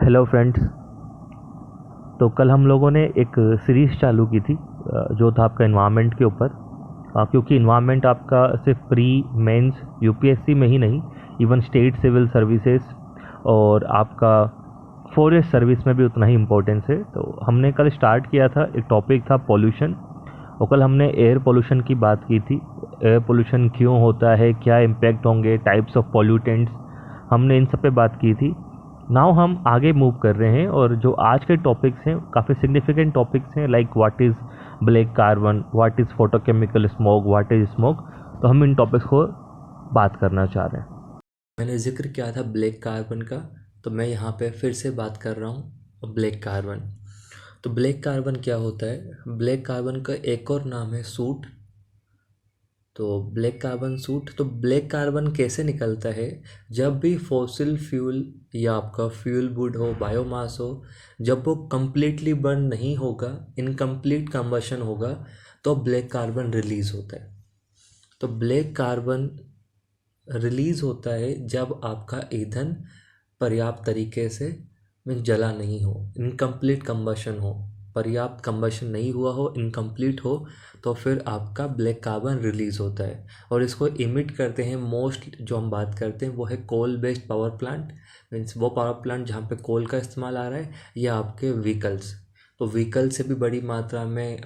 Hello friends. तो कल हम लोगों ने एक सीरीज़ चालू की थी जो था आपका इन्वायरमेंट के ऊपर। क्योंकि इन्वायरमेंट आपका सिर्फ प्री मेंस यूपीएससी में ही नहीं, इवन स्टेट सिविल सर्विसेज और आपका फॉरेस्ट सर्विस में भी उतना ही इम्पोर्टेंस है। तो हमने कल स्टार्ट किया था, एक टॉपिक था पॉल्यूशन, और कल हमने एयर पोल्यूशन की बात की थी। एयर पोल्यूशन क्यों होता है, क्या इम्पैक्ट होंगे, टाइप्स ऑफ पॉल्यूटेंट्स, हमने इन सब पे बात की थी। नाउ हम आगे मूव कर रहे हैं और जो आज के टॉपिक्स हैं काफ़ी सिग्निफिकेंट टॉपिक्स हैं, like what is black carbon, what is photochemical smoke, what is smoke. तो हम इन टॉपिक्स को बात करना चाह रहे हैं। मैंने जिक्र किया था ब्लैक कार्बन का, तो मैं यहाँ पे फिर से बात कर रहा हूँ ब्लैक कार्बन। तो ब्लैक कार्बन क्या होता है? ब्लैक कार्बन का एक और नाम है सूट। तो ब्लैक कार्बन सूट, तो ब्लैक कार्बन कैसे निकलता है? जब भी फॉसिल फ्यूल या आपका फ्यूल वुड हो, बायोमास हो, जब वो कंप्लीटली बर्न नहीं होगा, इनकम्प्लीट कंबशन होगा, तो ब्लैक कार्बन रिलीज होता है। तो ब्लैक कार्बन रिलीज होता है जब आपका ईंधन पर्याप्त तरीके से मीन जला नहीं हो, इनकम्प्लीट कंबशन हो, पर्याप्त कंबशन नहीं हुआ हो, इनकम्प्लीट हो, तो फिर आपका ब्लैक कार्बन रिलीज होता है। और इसको इमिट करते हैं, मोस्ट जो हम बात करते हैं वो है coal based power plant, means वो पावर प्लांट जहाँ पे कोल का इस्तेमाल आ रहा है, या आपके व्हीकल्स। तो व्हीकल से भी बड़ी मात्रा में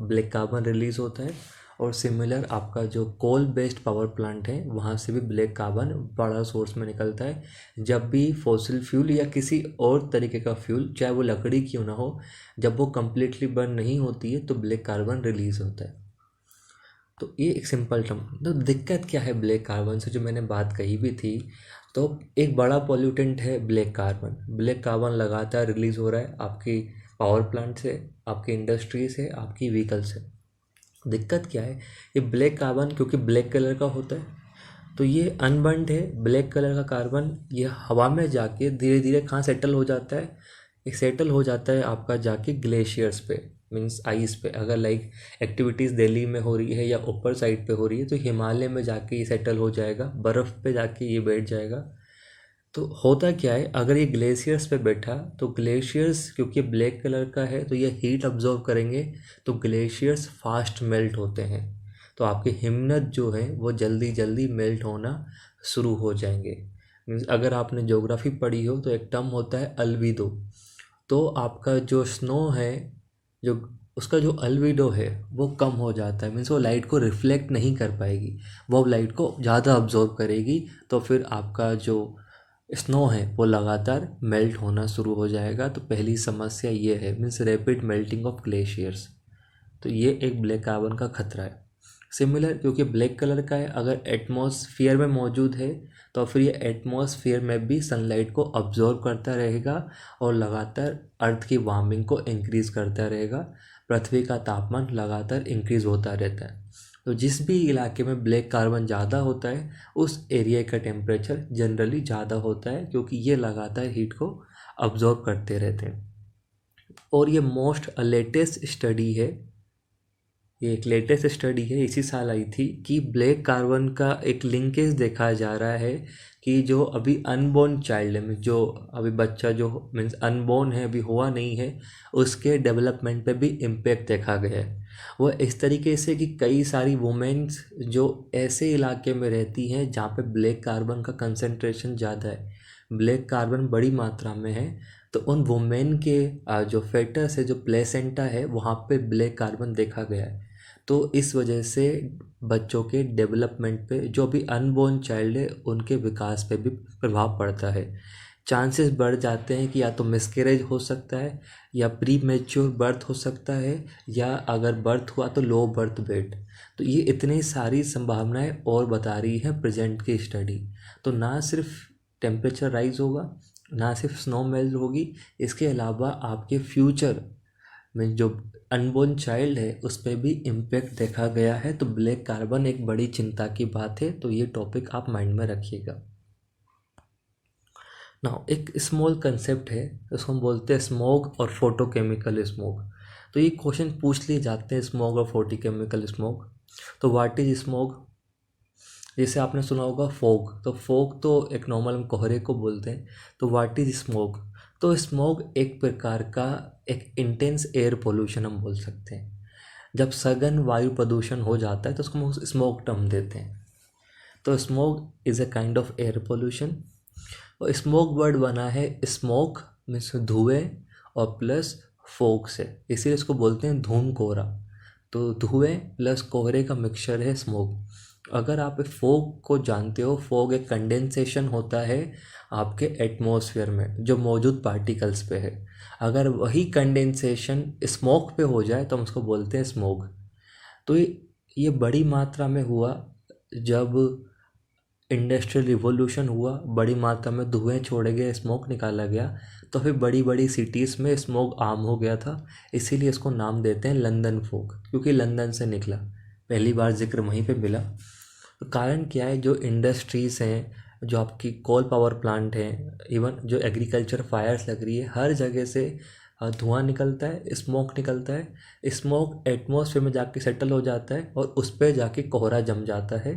ब्लैक कार्बन रिलीज होता है। और सिमिलर आपका जो कोल बेस्ड पावर प्लांट है, वहाँ से भी ब्लैक कार्बन बड़ा सोर्स में निकलता है। जब भी फॉसिल फ्यूल या किसी और तरीके का फ्यूल, चाहे वो लकड़ी क्यों ना हो, जब वो कम्प्लीटली बर्न नहीं होती है तो ब्लैक कार्बन रिलीज होता है। तो ये एक सिंपल टर्म। तो दिक्कत क्या है ब्लैक कार्बन से, जो मैंने बात कही भी थी। तो एक बड़ा पॉल्यूटेंट है ब्लैक कार्बन। ब्लैक कार्बन लगातार रिलीज हो रहा है आपकी पावर प्लांट से, आपकी इंडस्ट्री से, आपकी व्हीकल से। दिक्कत क्या है? ये ब्लैक कार्बन क्योंकि ब्लैक कलर का होता है, तो ये अनबर्न्ड है। ब्लैक कलर का कार्बन ये हवा में जाके धीरे धीरे कहाँ सेटल हो जाता है? एक सेटल हो जाता है आपका जाके ग्लेशियर्स पे, मीन्स आइस पे। अगर लाइक एक्टिविटीज़ दिल्ली में हो रही है या ऊपर साइड पे हो रही है, तो हिमालय में जाके ये सेटल हो जाएगा, बर्फ़ पे जाके ये बैठ जाएगा। तो होता क्या है, अगर ये ग्लेशियर्स पे बैठा, तो ग्लेशियर्स क्योंकि ब्लैक कलर का है तो ये हीट अब्जॉर्व करेंगे, तो ग्लेशियर्स फास्ट मेल्ट होते हैं। तो आपके हिमनद जो है वो जल्दी जल्दी मेल्ट होना शुरू हो जाएंगे। मीन्स अगर आपने ज्योग्राफी पढ़ी हो तो एक टर्म होता है अल्बिडो। तो आपका जो स्नो है, जो उसका जो अल्बिडो है वो कम हो जाता है। मीन्स वो लाइट को रिफ्लेक्ट नहीं कर पाएगी, वो लाइट को ज़्यादा अब्जॉर्व करेगी। तो फिर आपका जो स्नो है वो लगातार मेल्ट होना शुरू हो जाएगा। तो पहली समस्या ये है, means rapid melting of glaciers. तो ये एक ब्लैक कार्बन का खतरा है। सिमिलर क्योंकि ब्लैक कलर का है, अगर एटमॉस्फेयर में मौजूद है तो फिर ये एटमॉस्फेयर में भी सनलाइट को अब्जॉर्ब करता रहेगा और लगातार अर्थ की वार्मिंग को इंक्रीज करता रहेगा। पृथ्वी का तापमान लगातार इंक्रीज होता रहता है। तो जिस भी इलाके में ब्लैक कार्बन ज़्यादा होता है, उस एरिया का टेम्परेचर जनरली ज़्यादा होता है, क्योंकि ये लगातार हीट को अब्जॉर्ब करते रहते हैं। और ये मोस्ट लेटेस्ट स्टडी है, ये एक लेटेस्ट स्टडी है, इसी साल आई थी, कि ब्लैक कार्बन का एक लिंकेज देखा जा रहा है कि जो अभी अनबोर्न चाइल्ड है, जो अभी बच्चा जो मीन्स अनबोर्न है, अभी हुआ नहीं है, उसके डेवलपमेंट पे भी इम्पेक्ट देखा गया है। वो इस तरीके से कि कई सारी वुमेन्स जो ऐसे इलाके में रहती हैं जहाँ पे ब्लैक कार्बन का कंसंट्रेशन ज़्यादा है, ब्लैक कार्बन बड़ी मात्रा में है, तो उन वुमेन के जो फेटस है, जो प्लेसेंटा है, वहाँ पे ब्लैक कार्बन देखा गया है। तो इस वजह से बच्चों के डेवलपमेंट पे, जो भी अनबोर्न चाइल्ड है उनके विकास पे भी प्रभाव पड़ता है। चांसेस बढ़ जाते हैं कि या तो मिसकैरेज हो सकता है, या प्री मैच्योर बर्थ हो सकता है, या अगर बर्थ हुआ तो लो बर्थ वेट। तो ये इतनी सारी संभावनाएं और बता रही है प्रेजेंट की स्टडी। तो ना सिर्फ टेम्परेचर राइज होगा, ना सिर्फ स्नो मेल्ट होगी, इसके अलावा आपके फ्यूचर में जो अनबोर्न चाइल्ड है उस पर भी इम्पेक्ट देखा गया है। तो ब्लैक कार्बन एक बड़ी चिंता की बात है, तो ये टॉपिक आप माइंड में रखिएगा। नाउ एक स्मॉल कंसेप्ट है, उसको हम बोलते हैं स्मॉग और फोटोकेमिकल स्मॉग। तो ये क्वेश्चन पूछ लिए जाते हैं, स्मॉग और फोटोकेमिकल स्मॉग। तो व्हाट इज स्मॉग? जैसे आपने सुना होगा फोग, तो फोग तो एक नॉर्मल हम कोहरे को बोलते हैं। तो व्हाट इज स्मोक? तो स्मोग एक प्रकार का एक इंटेंस एयर पोल्यूशन हम बोल सकते हैं। जब सघन वायु प्रदूषण हो जाता है तो उसको हम स्मोक टर्म देते हैं। तो smoke is a kind of air pollution. और स्मोक वर्ड बना है स्मोक मीन्स धुएं और प्लस फोग से, इसीलिए इसको बोलते हैं धूम कोहरा। तो धुएं प्लस कोहरे का मिक्सचर है स्मोक। अगर आप फोग को जानते हो, फोग एक कंडेंसेशन होता है आपके एटमॉस्फेयर में जो मौजूद पार्टिकल्स पे है। अगर वही कंडेंसेशन स्मोक पे हो जाए तो हम उसको बोलते हैं स्मोक। तो ये बड़ी मात्रा में हुआ जब इंडस्ट्रियल रिवॉल्यूशन हुआ, बड़ी मात्रा में धुएं छोड़े गए, स्मोक निकाला गया, तो फिर बड़ी बड़ी सिटीज़ में स्मोक आम हो गया था। इसीलिए इसको नाम देते हैं लंदन फोग, क्योंकि लंदन से निकला, पहली बार जिक्र वहीं पे मिला। तो कारण क्या है, जो इंडस्ट्रीज़ हैं, जो आपकी कोल पावर प्लांट हैं, इवन जो एग्रीकल्चर फायर्स लग रही है, हर जगह से धुआं निकलता है, स्मोक निकलता है। स्मोक एटमॉस्फेयर में जाके सेटल हो जाता है और उस पर जाके कोहरा जम जाता है,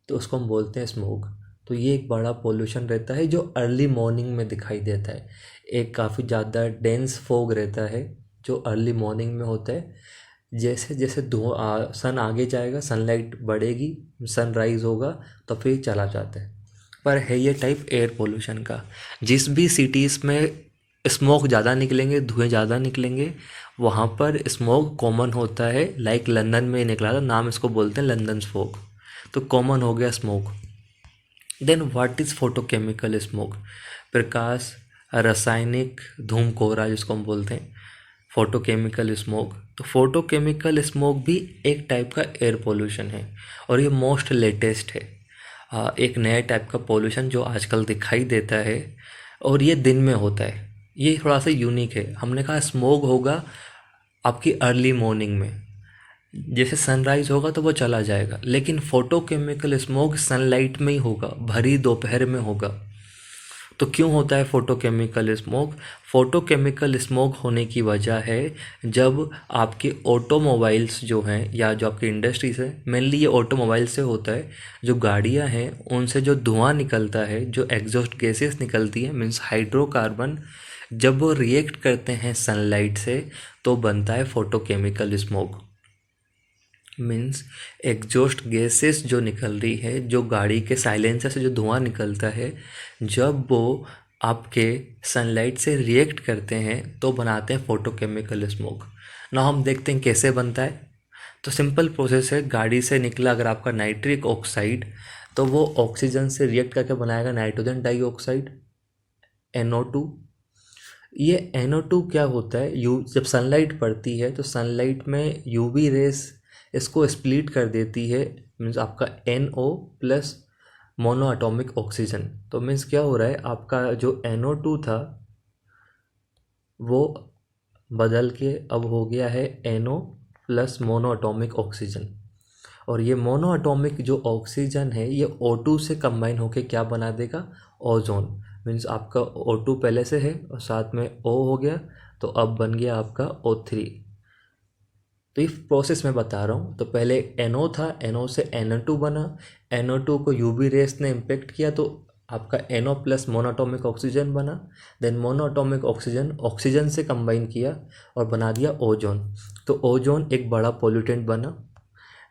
तो उसको हम बोलते हैं स्मोक। तो ये एक बड़ा पोल्यूशन रहता है जो अर्ली मॉर्निंग में दिखाई देता है। एक काफ़ी ज़्यादा डेंस फोग रहता है जो अर्ली मॉर्निंग में होता है। जैसे जैसे सन आगे जाएगा, सनलाइट बढ़ेगी, सनराइज होगा, तो फिर चला जाता है। पर है ये टाइप एयर पोल्यूशन का। जिस भी सिटीज़ में स्मोक ज़्यादा निकलेंगे, धुएँ ज़्यादा निकलेंगे, वहाँ पर स्मोक कॉमन होता है। लाइक लंदन में निकला था, नाम इसको बोलते हैं लंदन स्मोक। तो कॉमन हो गया smoke. Then what is photochemical smoke? प्रकाश रासायनिक धूम कोहरा जिसको हम बोलते हैं, फोटोकेमिकल स्मोक। तो फोटोकेमिकल स्मोक भी एक टाइप का एयर पोल्यूशन है और ये मोस्ट लेटेस्ट है। एक नया टाइप का पोल्यूशन जो आजकल दिखाई देता है और ये दिन में होता है। ये थोड़ा सा यूनिक है। हमने कहा स्मोक होगा आपकी अर्ली मॉर्निंग में, जैसे सनराइज होगा तो वो चला जाएगा, लेकिन फोटोकेमिकल स्मोक सनलाइट में ही होगा, भरी दोपहर में होगा। तो क्यों होता है फोटोकेमिकल स्मोक? फोटोकेमिकल स्मोक होने की वजह है जब आपके ऑटोमोबाइल्स जो हैं या जो आपकी इंडस्ट्रीज है, मेनली ये ऑटोमोबाइल से होता है, जो गाड़ियां हैं उनसे जो धुआं निकलता है, जो एग्जॉस्ट गैसेस निकलती है मीन्स हाइड्रोकार्बन, जब वो रिएक्ट करते हैं सनलाइट से तो बनता है photochemical smoke. Means exhaust gases जो निकल रही है, जो गाड़ी के साइलेंसर से जो धुआं निकलता है, जब वो आपके सनलाइट से रिएक्ट करते हैं तो बनाते हैं फोटोकेमिकल स्मोक। ना हम देखते हैं कैसे बनता है। तो सिंपल प्रोसेस है, गाड़ी से निकला अगर आपका नाइट्रिक ऑक्साइड, तो वो ऑक्सीजन से रिएक्ट करके बनाएगा नाइट्रोजन डाइऑक्साइड NO2। ये NO2 क्या होता है, जब सनलाइट पड़ती है तो सनलाइट में UV रेस इसको स्प्लिट कर देती है, मीन्स आपका NO plus mono atomic oxygen. तो मीन्स क्या हो रहा है, आपका जो NO2 था वो बदल के अब हो गया है NO plus mono atomic oxygen. और ये मोनो एटॉमिक जो ऑक्सीजन है ये O2 से कंबाइन होके क्या बना देगा, ओजोन। मीन्स आपका O2 पहले से है और साथ में O हो गया, तो अब बन गया आपका O3। तो इस प्रोसेस में बता रहा हूँ। तो पहले NO था, NO से NO2 बना, NO2 को UV रेस ने इम्पेक्ट किया तो आपका NO प्लस मोनोटॉमिक ऑक्सीजन बना। देन मोनोटॉमिक ऑक्सीजन ऑक्सीजन से कंबाइन किया और बना दिया ओजोन। तो ओजोन एक बड़ा पोल्यूटेंट बना।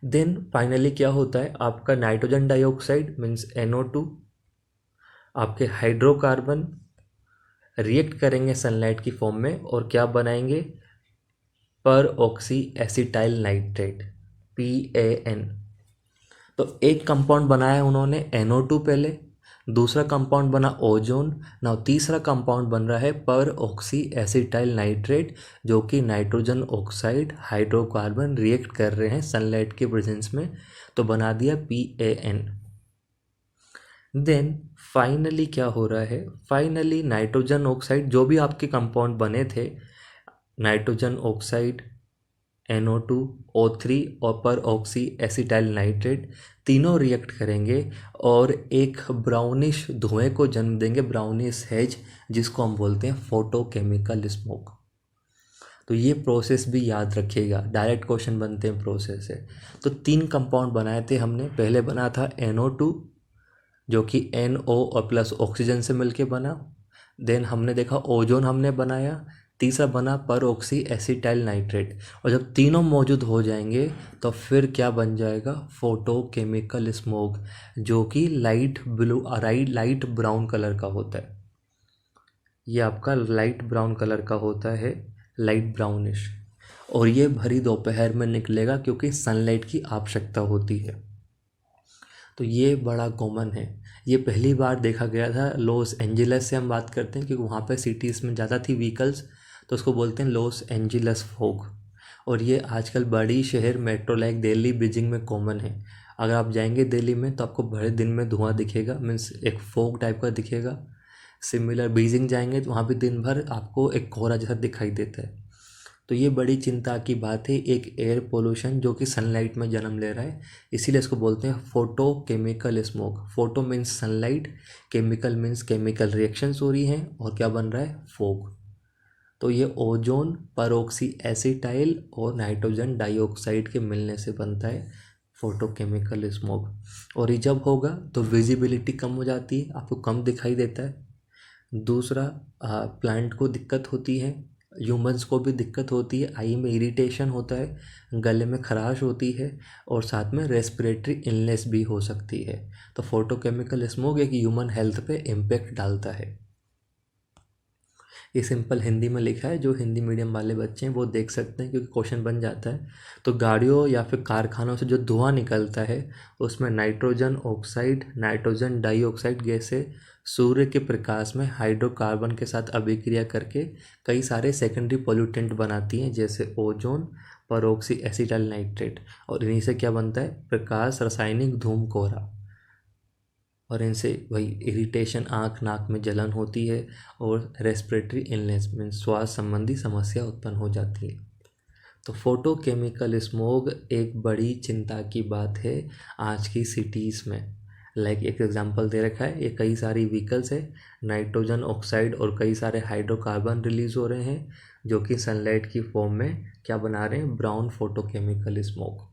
देन फाइनली क्या होता है, आपका नाइट्रोजन डाइऑक्साइड मीन्स NO2, आपके हाइड्रोकार्बन रिएक्ट करेंगे सनलाइट की फॉर्म में और क्या बनाएंगे, पर ऑक्सी एसिटाइल नाइट्रेट PAN। तो एक कंपाउंड बनाया उन्होंने NO2 पहले, दूसरा कंपाउंड बना ओजोन, ना तीसरा कंपाउंड बन रहा है पर ऑक्सी एसिटाइल नाइट्रेट, जो कि नाइट्रोजन ऑक्साइड हाइड्रोकार्बन रिएक्ट कर रहे हैं सनलाइट के प्रेजेंस में, तो बना दिया PAN। देन फाइनली क्या हो रहा है, फाइनली नाइट्रोजन ऑक्साइड जो भी आपके कंपाउंड बने थे, नाइट्रोजन ऑक्साइड NO2 O3 और पर ऑक्सी एसिटाइल नाइट्रेट, तीनों रिएक्ट करेंगे और एक ब्राउनिश धुएं को जन्म देंगे, ब्राउनिश हेज, जिसको हम बोलते हैं फोटोकेमिकल स्मोक। तो ये प्रोसेस भी याद रखिएगा, डायरेक्ट क्वेश्चन बनते हैं प्रोसेस से। तो 3 कंपाउंड बनाए थे हमने, पहले बना था NO2 जो कि NO और प्लस ऑक्सीजन से मिलके बना। देन हमने देखा ओजोन हमने बनाया, तीसरा बना परऑक्सी एसिटाइल नाइट्रेट। और जब तीनों मौजूद हो जाएंगे तो फिर क्या बन जाएगा, फोटोकेमिकल स्मोक, जो कि light blue light brown colour का होता है। ये आपका लाइट ब्राउन कलर का होता है, लाइट ब्राउनिश। और ये भरी दोपहर में निकलेगा क्योंकि सनलाइट की आवश्यकता होती है। तो ये बड़ा कॉमन है। ये पहली बार देखा गया था लॉस एंजलिस से हम बात करते हैं क्योंकि वहाँ पे सिटीज़ में ज़्यादा थी व्हीकल्स, तो उसको बोलते हैं लॉस एंजलिस फॉग। और ये आजकल बड़ी शहर मेट्रो लाइक दिल्ली बीजिंग में कॉमन है। अगर आप जाएंगे दिल्ली में तो आपको बड़े दिन में धुआं दिखेगा, मीन्स एक फॉग टाइप का दिखेगा। सिमिलर बीजिंग जाएंगे तो वहाँ भी दिन भर आपको एक कोहरा जैसा दिखाई देता है। तो ये बड़ी चिंता की बात है, एक एयर पोल्यूशन जो कि सनलाइट में जन्म ले रहा है, इसीलिए इसको बोलते हैं photo chemical smoke. Photo means sunlight, chemical means chemical reactions हो रही हैं, और क्या बन रहा है, फोग। तो ये ओजोन, परऑक्सी एसिटाइल और नाइट्रोजन डाइऑक्साइड के मिलने से बनता है फोटोकेमिकल स्मोक। और ये जब होगा तो विजिबिलिटी कम हो जाती है, आपको कम दिखाई देता है। दूसरा, प्लांट को दिक्कत होती है, ह्यूमंस को भी दिक्कत होती है, आई में इरिटेशन होता है, गले में खराश होती है, और साथ में रेस्पिरेटरी इलनेस भी हो सकती है। तो फोटोकेमिकल स्मोक एक ह्यूमन हेल्थ पे इम्पेक्ट डालता है। ये सिंपल हिंदी में लिखा है, जो हिंदी मीडियम वाले बच्चे हैं वो देख सकते हैं क्योंकि क्वेश्चन बन जाता है। तो गाड़ियों या फिर कारखानों से जो धुआं निकलता है उसमें नाइट्रोजन ऑक्साइड, नाइट्रोजन डाइऑक्साइड गैसें सूर्य के प्रकाश में हाइड्रोकार्बन के साथ अभिक्रिया करके कई सारे सेकेंडरी पोल्यूटेंट बनाती हैं, जैसे ओजोन, परऑक्सी एसिटाइल नाइट्रेट। और इन्हीं से क्या बनता है, प्रकाश रासायनिक धूम कोहरा। और इनसे वही इरिटेशन, आँख नाक में जलन होती है, और रेस्पिरेटरी इलनेस मीन्स श्वास संबंधी समस्या उत्पन्न हो जाती है। तो फोटोकेमिकल स्मोग एक बड़ी चिंता की बात है आज की सिटीज़ में। लाइक एक एग्जांपल दे रखा है, ये कई सारी व्हीकल्स है, नाइट्रोजन ऑक्साइड और कई सारे हाइड्रोकार्बन रिलीज़ हो रहे हैं जो कि सनलाइट की फॉर्म में क्या बना रहे हैं, ब्राउन फोटोकेमिकल स्मोक।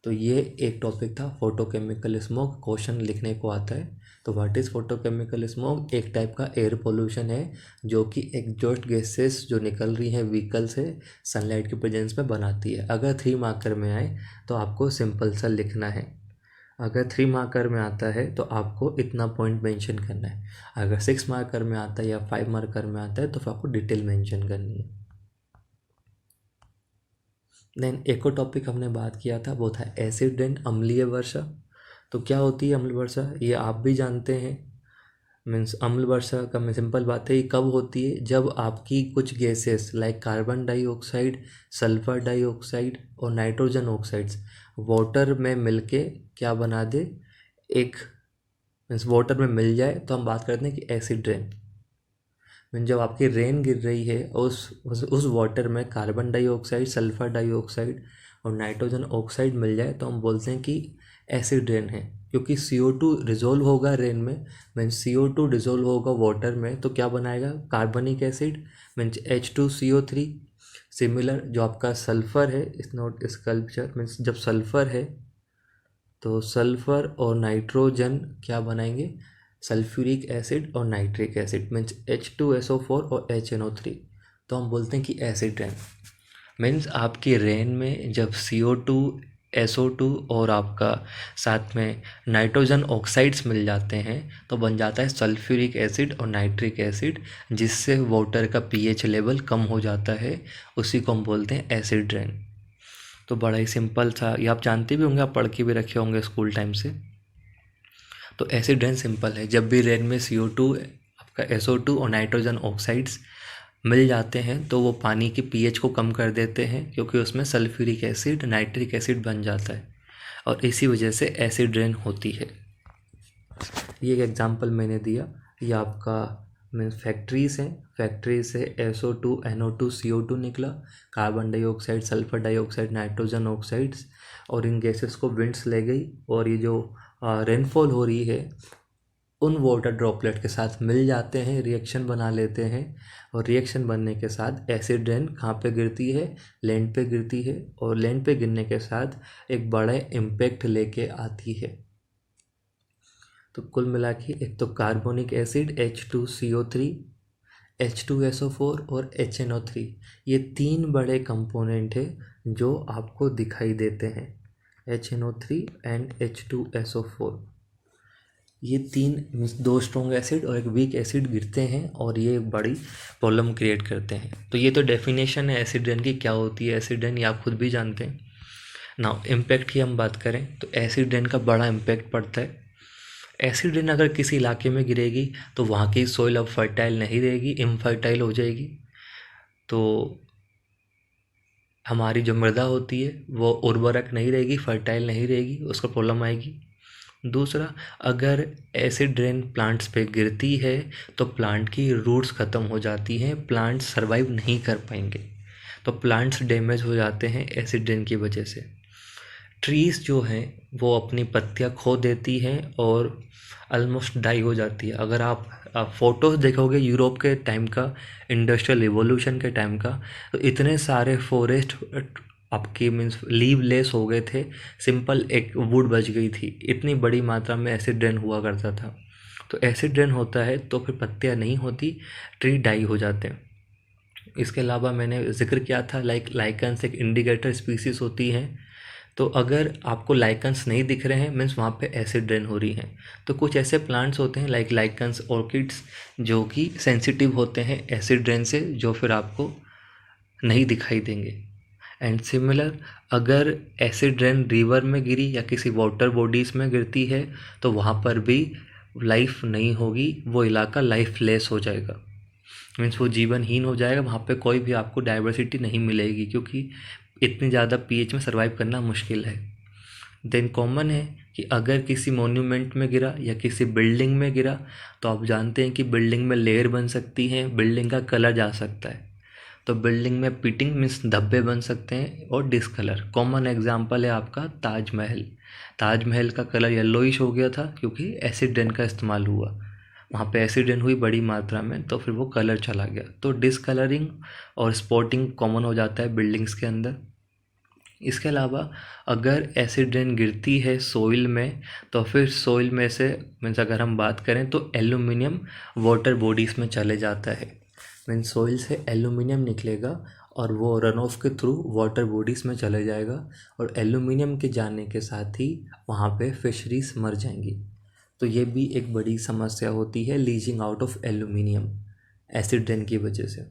तो ये एक टॉपिक था फोटोकेमिकल स्मोक, क्वेश्चन लिखने को आता है। तो व्हाट इज़ फोटोकेमिकल स्मोक, एक टाइप का एयर पोल्यूशन है जो कि एग्जॉस्ट गैसेस जो निकल रही हैं व्हीकल से सनलाइट की प्रेजेंस में बनाती है। अगर 3 मार्कर में आए तो आपको सिंपल सा लिखना है। अगर 3 मार्कर में आता है तो आपको इतना पॉइंट मेंशन करना है। अगर 6 मार्कर में आता है या 5 मार्कर में आता है तो फिर आपको डिटेल मेंशन करनी है। देन एक और टॉपिक हमने बात किया था वो था एसिड रेन, अम्लीय वर्षा। तो क्या होती है अम्ल वर्षा, ये आप भी जानते हैं। मीन्स अम्ल वर्षा का मैं सिंपल बात है, ये कब होती है, जब आपकी कुछ gases like carbon dioxide, sulphur dioxide और नाइट्रोजन ऑक्साइड्स वाटर में मिलके क्या बना दे, एक मीन्स वाटर में मिल जाए तो हम बात करते हैं कि एसिड रेन। मीन जब आपकी रेन गिर रही है और उस वाटर में कार्बन डाइऑक्साइड, सल्फर डाइऑक्साइड और नाइट्रोजन ऑक्साइड मिल जाए तो हम बोलते हैं कि एसिड रेन है, क्योंकि CO2 डिज़ोल्व होगा रेन में। मीन CO2 डिज़ोल्व होगा वाटर में तो क्या बनाएगा, कार्बनिक एसिड मीन्स H2CO3। सिमिलर जो आपका सल्फ़र है, इस नोट स्कल्पचर मीन्स जब सल्फ़र है तो सल्फ़र और नाइट्रोजन क्या बनाएंगे, सल्फ्यूरिक एसिड और नाइट्रिक एसिड मीन्स H2SO4 और HNO3। तो हम बोलते हैं कि एसिड रेन। मीन्स आपकी रेन में जब CO2, SO2 और आपका साथ में नाइट्रोजन ऑक्साइड्स मिल जाते हैं तो बन जाता है सल्फ्यूरिक एसिड और नाइट्रिक एसिड, जिससे वाटर का pH लेवल कम हो जाता है। उसी को हम बोलते हैं एसिड रेन। तो बड़ा ही सिंपल था, ये आप जानते भी होंगे, आप पढ़ के भी रखे होंगे स्कूल टाइम से। तो एसिड रेन सिंपल है, जब भी रेन में CO2, आपका SO2 और नाइट्रोजन ऑक्साइड्स मिल जाते हैं तो वो पानी के pH को कम कर देते हैं, क्योंकि उसमें सल्फ्यूरिक एसिड, नाइट्रिक एसिड बन जाता है, और इसी वजह से एसिड रेन होती है। ये एक एग्जांपल मैंने दिया। ये आपका मीन्स फैक्ट्रीज हैं, फैक्ट्री से SO2, NO2, CO2 निकला, carbon dioxide, sulphur dioxide, nitrogen oxides, और इन गैसेस को विंड्स ले गई, और ये जो रेनफॉल हो रही है उन वाटर ड्रॉपलेट के साथ मिल जाते हैं, रिएक्शन बना लेते हैं, और रिएक्शन बनने के साथ एसिड रेन कहाँ पे गिरती है, लैंड पे गिरती है, और लैंड पे गिरने के साथ एक बड़ा इम्पैक्ट लेके आती है। तो कुल मिला के एक तो कार्बोनिक एसिड H2CO3, H2SO4 और HNO3, ये तीन बड़े कंपोनेंट हैं जो आपको दिखाई देते हैं, HNO3 एंड H2SO4। ये तीन मीन्स दो स्ट्रॉन्ग एसिड और एक वीक एसिड गिरते हैं और ये एक बड़ी प्रॉब्लम क्रिएट करते हैं। तो ये तो डेफिनेशन है एसिड रेन की, क्या होती है एसिड रेन, ये आप खुद भी जानते हैं। नाउ इम्पैक्ट की हम बात करें तो एसिड रेन का बड़ा इम्पैक्ट पड़ता है। एसिड रेन अगर किसी इलाके में गिरेगी तो वहाँ की सॉइल अब फर्टाइल नहीं रहेगी, इनफर्टाइल हो जाएगी। तो हमारी जो मृदा होती है वो उर्वरक नहीं रहेगी, फर्टाइल नहीं रहेगी, उसको प्रॉब्लम आएगी। दूसरा, अगर एसिड रेन प्लांट्स पे गिरती है तो प्लांट की रूट्स ख़त्म हो जाती हैं, प्लांट्स सर्वाइव नहीं कर पाएंगे, तो प्लांट्स डैमेज हो जाते हैं एसिड रेन की वजह से। ट्रीज़ जो हैं वो अपनी पत्तियां खो देती हैं और ऑलमोस्ट डाई हो जाती है। अगर आप फ़ोटोज़ देखोगे यूरोप के टाइम का, इंडस्ट्रियल रिवॉल्यूशन के टाइम का, तो इतने सारे फॉरेस्ट आपकी मीन्स लीवलेस हो गए थे, सिंपल एक वुड बच गई थी, इतनी बड़ी मात्रा में एसिड रेन हुआ करता था। तो एसिड रेन होता है तो फिर पत्तियां नहीं होती, ट्री डाई हो जाते हैं। इसके अलावा मैंने जिक्र किया था लाइकन्स एक इंडिकेटर स्पीसीज होती हैं। तो अगर आपको लाइकन्स नहीं दिख रहे हैं मीन्स वहाँ पे एसिड रेन हो रही है। तो कुछ ऐसे प्लांट्स होते हैं लाइकन्स, ऑर्किड्स, जो कि सेंसिटिव होते हैं एसिड रेन से, जो फिर आपको नहीं दिखाई देंगे। एंड सिमिलर, अगर एसिड रेन रिवर में गिरी या किसी वाटर बॉडीज़ में गिरती है तो वहाँ पर भी लाइफ नहीं होगी, वो इलाका लाइफलेस हो जाएगा, मीन्स वो जीवनहीन हो जाएगा, वहाँ पे कोई भी आपको डाइवर्सिटी नहीं मिलेगी क्योंकि इतनी ज़्यादा पीएच में सर्वाइव करना मुश्किल है। देन कॉमन है कि अगर किसी मोन्यूमेंट में गिरा या किसी बिल्डिंग में गिरा तो आप जानते हैं कि बिल्डिंग में लेयर बन सकती हैं, बिल्डिंग का कलर जा सकता है। तो बिल्डिंग में पिटिंग मीन्स धब्बे बन सकते हैं और डिसकलर। कॉमन एग्जांपल है आपका ताजमहल। ताजमहल का कलर येलोइश हो गया था क्योंकि एसिड रेन का इस्तेमाल हुआ, वहाँ पे एसिड रेन हुई बड़ी मात्रा में, तो फिर वो कलर चला गया। तो डिसकलरिंग और स्पॉटिंग कॉमन हो जाता है बिल्डिंग्स के अंदर। इसके अलावा अगर एसिड रेन गिरती है सोइल में तो फिर सोइल में से मीन्स अगर हम बात करें तो एल्यूमिनियम वाटर बॉडीज़ में चले जाता है, मीन्स सोइल से एल्यूमिनियम निकलेगा और वो रन ऑफ के थ्रू वाटर बॉडीज़ में चले जाएगा, और एल्यूमिनियम के जाने के साथ ही वहाँ पे फिशरीज मर जाएंगी। तो ये भी एक बड़ी समस्या होती है, leaching out of aluminium acid rain की वजह से।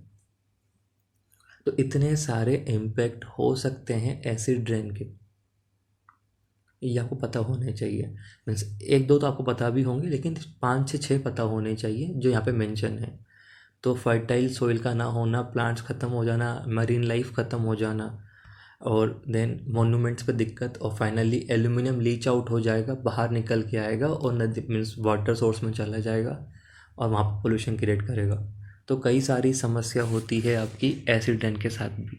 तो इतने सारे इम्पैक्ट हो सकते हैं एसिड रेन के, ये आपको पता होने चाहिए। मीन्स एक दो तो आपको पता भी होंगे लेकिन 5 से 6 पता होने चाहिए जो यहाँ पे मेंशन है। तो फर्टाइल सोइल का ना होना, प्लांट्स ख़त्म हो जाना, मरीन लाइफ ख़त्म हो जाना, और देन मोन्यूमेंट्स पे दिक्कत, और फाइनली एल्यूमिनियम लीच आउट हो जाएगा, बाहर निकल के आएगा और नदी मीन्स वाटर सोर्स में चला जाएगा और वहाँ पर पोल्यूशन क्रिएट करेगा। तो कई सारी समस्या होती है आपकी एसिड रेन के साथ भी।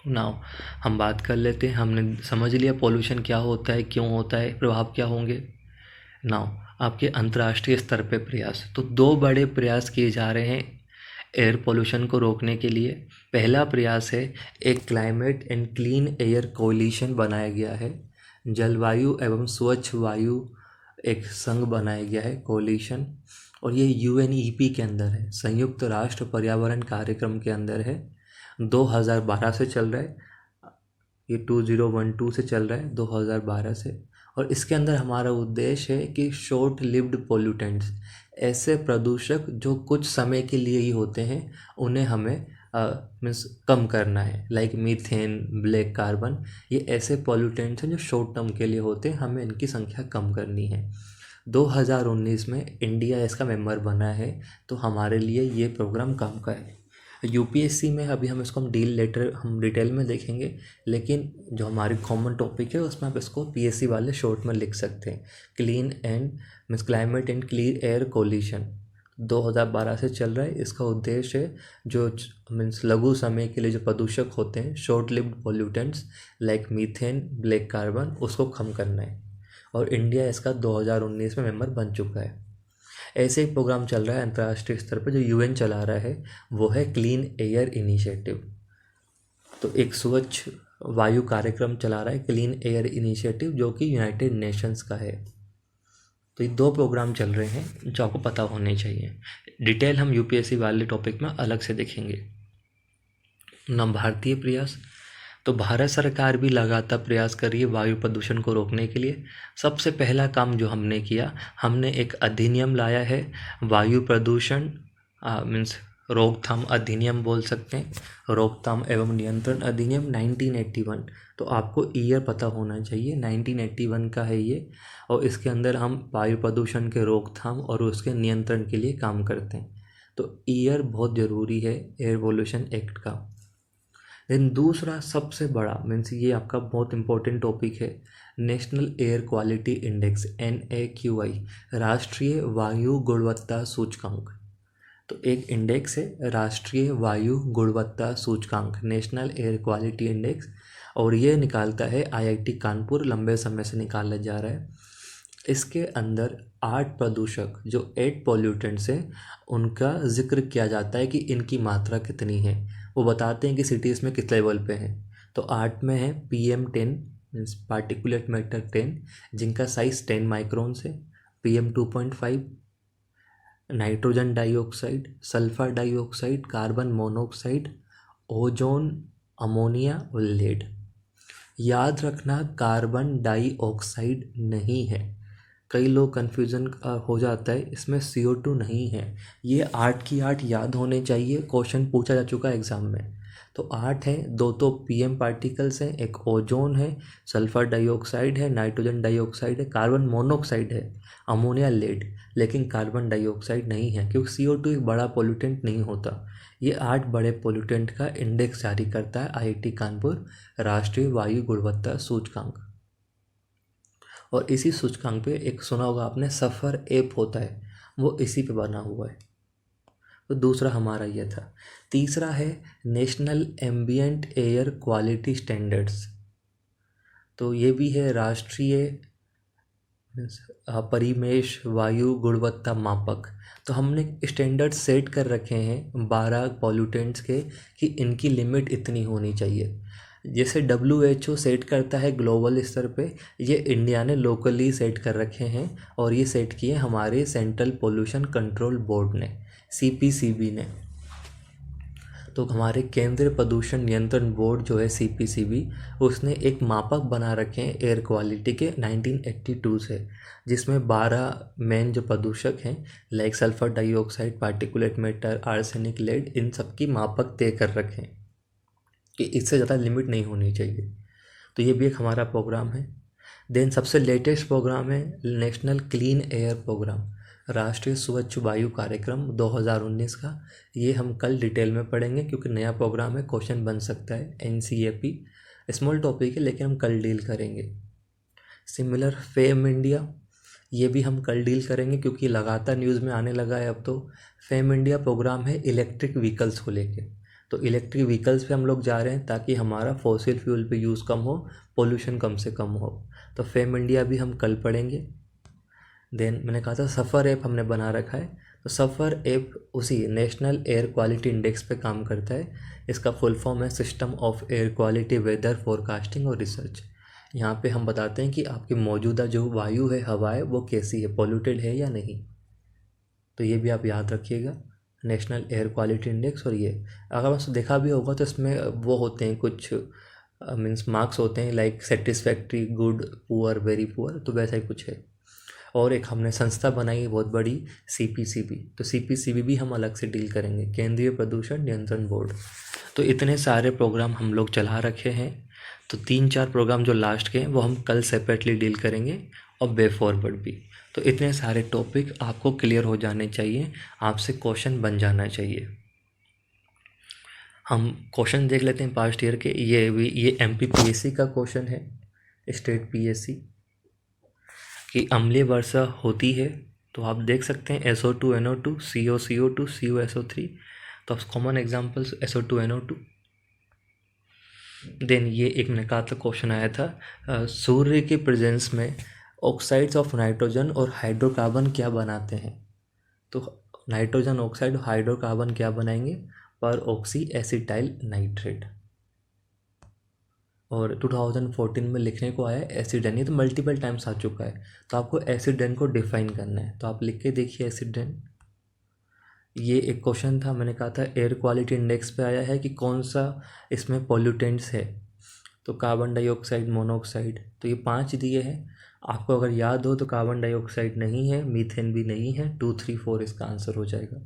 नाउ हम बात कर लेते हैं, हमने समझ लिया पोल्यूशन क्या होता है, क्यों होता है, प्रभाव क्या होंगे। नाउ आपके अंतर्राष्ट्रीय स्तर पे प्रयास, तो 2 बड़े प्रयास किए जा रहे हैं एयर पोल्यूशन को रोकने के लिए। पहला प्रयास है एक climate and clean air coalition बनाया गया है, जलवायु एवं स्वच्छ वायु एक संघ बनाया गया है कोलिशन, और ये यूएनईपी के अंदर है, संयुक्त राष्ट्र पर्यावरण कार्यक्रम के अंदर है। 2012 से चल रहा है, ये 2012 से चल रहा है 2012 से। और इसके अंदर हमारा उद्देश्य है कि शॉर्ट लिव्ड पोल्यूटेंट्स, ऐसे प्रदूषक जो कुछ समय के लिए ही होते हैं, उन्हें हमें मीन्स कम करना है। लाइक मीथेन, ब्लैक कार्बन, ये ऐसे पोल्यूटेंट्स हैं जो शॉर्ट टर्म के लिए होते हैं, हमें इनकी संख्या कम करनी है। 2019 में इंडिया इसका मेंबर बना है, तो हमारे लिए ये प्रोग्राम काम का है। यूपीएससी में अभी हम इसको हम डिटेल में देखेंगे, लेकिन जो हमारी कॉमन टॉपिक है उसमें आप इसको पीएससी वाले शॉर्ट में लिख सकते हैं। Clean and means climate and clean air coalition 2012 से चल रहा है। इसका उद्देश्य है जो मीन्स लघु समय के लिए जो प्रदूषक होते हैं, short lived pollutants like methane, black carbon, उसको कम करना है, और इंडिया इसका 2019 में मेंबर बन चुका है। ऐसे एक प्रोग्राम चल रहा है अंतर्राष्ट्रीय स्तर पर जो यूएन चला रहा है, वो है क्लीन एयर इनिशिएटिव। तो एक स्वच्छ वायु कार्यक्रम चला रहा है क्लीन एयर इनिशिएटिव, जो कि यूनाइटेड नेशंस का है। तो ये 2 प्रोग्राम चल रहे हैं जो आपको पता होने चाहिए। डिटेल हम यूपीएससी वाले टॉपिक में अलग से देखेंगे। न भारतीय प्रयास, तो भारत सरकार भी लगातार प्रयास कर रही है वायु प्रदूषण को रोकने के लिए। सबसे पहला काम जो हमने किया, हमने एक अधिनियम लाया है, वायु प्रदूषण मीन्स रोकथाम अधिनियम बोल सकते हैं, रोकथाम एवं नियंत्रण अधिनियम 1981। तो आपको ईयर पता होना चाहिए, 1981 का है ये। और इसके अंदर हम वायु प्रदूषण के रोकथाम और उसके नियंत्रण के लिए काम करते हैं। तो ईयर बहुत ज़रूरी है एयर पोल्यूशन एक्ट का। देन दूसरा सबसे बड़ा मीन्स ये आपका बहुत इंपॉर्टेंट टॉपिक है, national air quality index NAQI, राष्ट्रीय वायु गुणवत्ता सूचकांक। तो एक इंडेक्स है राष्ट्रीय वायु गुणवत्ता सूचकांक, नेशनल एयर क्वालिटी इंडेक्स, और ये निकालता है IIT कानपुर, लंबे समय से निकाला जा रहा है। इसके अंदर 8 प्रदूषक जो 8 पॉल्यूटेंट्स हैं उनका जिक्र किया जाता है कि इनकी मात्रा कितनी है। वो बताते हैं कि सिटीज़ में किस लेवल पे हैं। तो 8 में है PM10 मीन्स पार्टिकुलेट मैटर 10, जिनका साइज़ 10 माइक्रोन्स है। PM2.5 nitrogen dioxide, sulphur dioxide, carbon monoxide, ozone, ammonia और लेड। याद रखना कार्बन डाइऑक्साइड नहीं है, कई लोग कन्फ्यूज़न हो जाता है, इसमें CO2 नहीं है। ये 8 की 8 याद होने चाहिए, क्वेश्चन पूछा जा चुका है एग्ज़ाम में। तो 8 है, 2 तो PM पार्टिकल्स हैं, एक ओजोन है, सल्फर डाइऑक्साइड है, नाइट्रोजन डाइऑक्साइड है, कार्बन मोनोऑक्साइड है, अमोनिया, लेड। लेकिन कार्बन डाइऑक्साइड नहीं है क्योंकि CO2 एक बड़ा पोल्यूटेंट नहीं होता। ये 8 बड़े पोल्यूटेंट का इंडेक्स जारी करता है IIT कानपुर, राष्ट्रीय वायु गुणवत्ता सूचकांक। और इसी सूचकांक पे एक सुना होगा आपने सफ़र ऐप होता है, वो इसी पे बना हुआ है। तो दूसरा हमारा ये था। तीसरा है national ambient air quality standards. तो ये भी है राष्ट्रीय परिमेश वायु गुणवत्ता मापक। तो हमने स्टैंडर्ड सेट कर रखे हैं 12 पॉल्यूटेंट्स के कि इनकी लिमिट इतनी होनी चाहिए। जैसे WHO सेट करता है ग्लोबल स्तर पे, ये इंडिया ने लोकली सेट कर रखे हैं, और ये सेट किए हमारे सेंट्रल पोल्यूशन कंट्रोल बोर्ड ने, CPCB ने। तो हमारे केंद्रीय प्रदूषण नियंत्रण बोर्ड जो है CPCB, उसने एक मापक बना रखे हैं एयर क्वालिटी के 1982 से, जिसमें 12 मेन जो प्रदूषक हैं like sulphur dioxide, particulate matter, arsenic, lead, इन सब की मापक तय कर रखे हैं कि इससे ज़्यादा लिमिट नहीं होनी चाहिए। तो ये भी एक हमारा प्रोग्राम है। देन सबसे लेटेस्ट प्रोग्राम है नेशनल क्लीन एयर प्रोग्राम, राष्ट्रीय स्वच्छ वायु कार्यक्रम 2019 का। ये हम कल डिटेल में पढ़ेंगे क्योंकि नया प्रोग्राम है, क्वेश्चन बन सकता है, NCAP, स्मॉल टॉपिक है लेकिन हम कल डील करेंगे। सिमिलर फेम इंडिया, ये भी हम कल डील करेंगे क्योंकि लगातार न्यूज़ में आने लगा है अब तो। फेम इंडिया प्रोग्राम है इलेक्ट्रिक व्हीकल्स को लेके। तो इलेक्ट्रिक व्हीकल्स पे हम लोग जा रहे हैं ताकि हमारा फॉसिल फ्यूल पे यूज़ कम हो, पोल्यूशन कम से कम हो। तो फेम इंडिया भी हम कल पढ़ेंगे। देन मैंने कहा था सफ़र ऐप हमने बना रखा है, तो सफ़र ऐप उसी नेशनल एयर क्वालिटी इंडेक्स पे काम करता है। इसका फुल फॉर्म है system of air quality weather forecasting और रिसर्च। यहाँ पे हम बताते हैं कि आपकी मौजूदा जो वायु है, हवा है, वो कैसी है, पॉल्यूटेड है या नहीं। तो ये भी आप याद रखिएगा, नेशनल एयर क्वालिटी इंडेक्स। और ये अगर बस देखा भी होगा तो इसमें वो होते हैं कुछ मीन्स मार्क्स होते हैं like satisfactory, good, poor, very poor, तो वैसा ही कुछ है। और एक हमने संस्था बनाई है बहुत बड़ी, CPCB। तो CPCB भी हम अलग से डील करेंगे, केंद्रीय प्रदूषण नियंत्रण बोर्ड। तो इतने सारे प्रोग्राम हम लोग चला रखे हैं। तो 3-4 प्रोग्राम जो लास्ट के हैं वो हम कल सेपरेटली डील करेंगे, और वे फॉरवर्ड भी। तो इतने सारे टॉपिक आपको क्लियर हो जाने चाहिए, आपसे क्वेश्चन बन जाना चाहिए। हम क्वेश्चन देख लेते हैं पास्ट ईयर के। ये MPPSC का क्वेश्चन है, स्टेट PSC कि अम्लीय वर्षा होती है। तो आप देख सकते हैं SO2 NO2 CO CO2 CO SO3। तो common examples SO2 NO2। Then ये एक मैंने कहा था क्वेश्चन आया था, सूर्य के प्रेजेंस में ऑक्साइड्स ऑफ नाइट्रोजन और हाइड्रोकार्बन क्या बनाते हैं। तो नाइट्रोजन ऑक्साइड और हाइड्रोकार्बन क्या बनाएंगे, पर ऑक्सी एसिटाइल नाइट्रेट। और 2014 में लिखने को आया एसिड रेन, ये तो मल्टीपल टाइम्स आ चुका है। तो आपको एसिड रेन को डिफाइन करना है, तो आप लिख के देखिए एसिड रेन। ये एक क्वेश्चन था, मैंने कहा था एयर क्वालिटी इंडेक्स पे आया है कि कौन सा इसमें पॉल्यूटेंट्स है, तो कार्बन डाइऑक्साइड, मोनोऑक्साइड, तो ये 5 दिए हैं। आपको अगर याद हो तो कार्बन डाइऑक्साइड नहीं है, मीथेन भी नहीं है, 2, 3, 4 इसका आंसर हो जाएगा।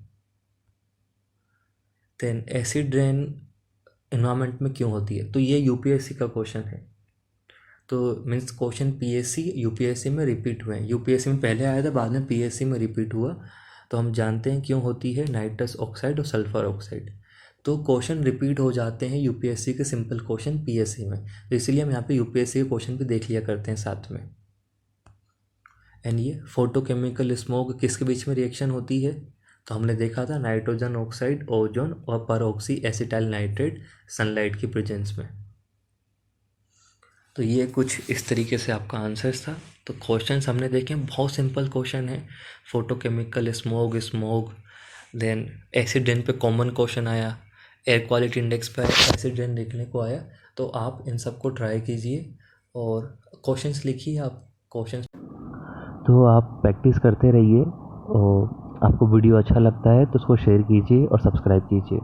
देन एसिड रेन एनवायरनमेंट में क्यों होती है, तो ये यूपीएससी का क्वेश्चन है। तो मीन्स क्वेश्चन पीएससी यूपीएससी में रिपीट हुए हैं, यूपीएससी में पहले आया था, बाद में पीएससी में रिपीट हुआ। तो हम जानते हैं क्यों होती है, नाइट्रस ऑक्साइड और सल्फर ऑक्साइड। तो क्वेश्चन रिपीट हो जाते हैं यूपीएससी के सिंपल क्वेश्चन पीएससी में, तो इसलिए हम यहाँ पे यूपीएससी के क्वेश्चन भी देख लिया करते हैं साथ में। एंड ये फोटोकेमिकल स्मोक किसके बीच में रिएक्शन होती है, तो हमने देखा था नाइट्रोजन ऑक्साइड, ओजोन और परऑक्सी एसिटाइल नाइट्रेट सनलाइट की प्रेजेंस में। तो ये कुछ इस तरीके से आपका आंसर्स था। तो क्वेश्चंस हमने देखे, बहुत सिंपल क्वेश्चन है। Photochemical smog, then acid rain पे कॉमन क्वेश्चन आया, एयर क्वालिटी इंडेक्स पे एसिड रेन देखने को आया। तो आप इन सब को ट्राई कीजिए और क्वेश्चंस लिखिए आप क्वेश्चंस। तो आप प्रैक्टिस करते रहिए और आपको वीडियो अच्छा लगता है तो उसको शेयर कीजिए और सब्सक्राइब कीजिए।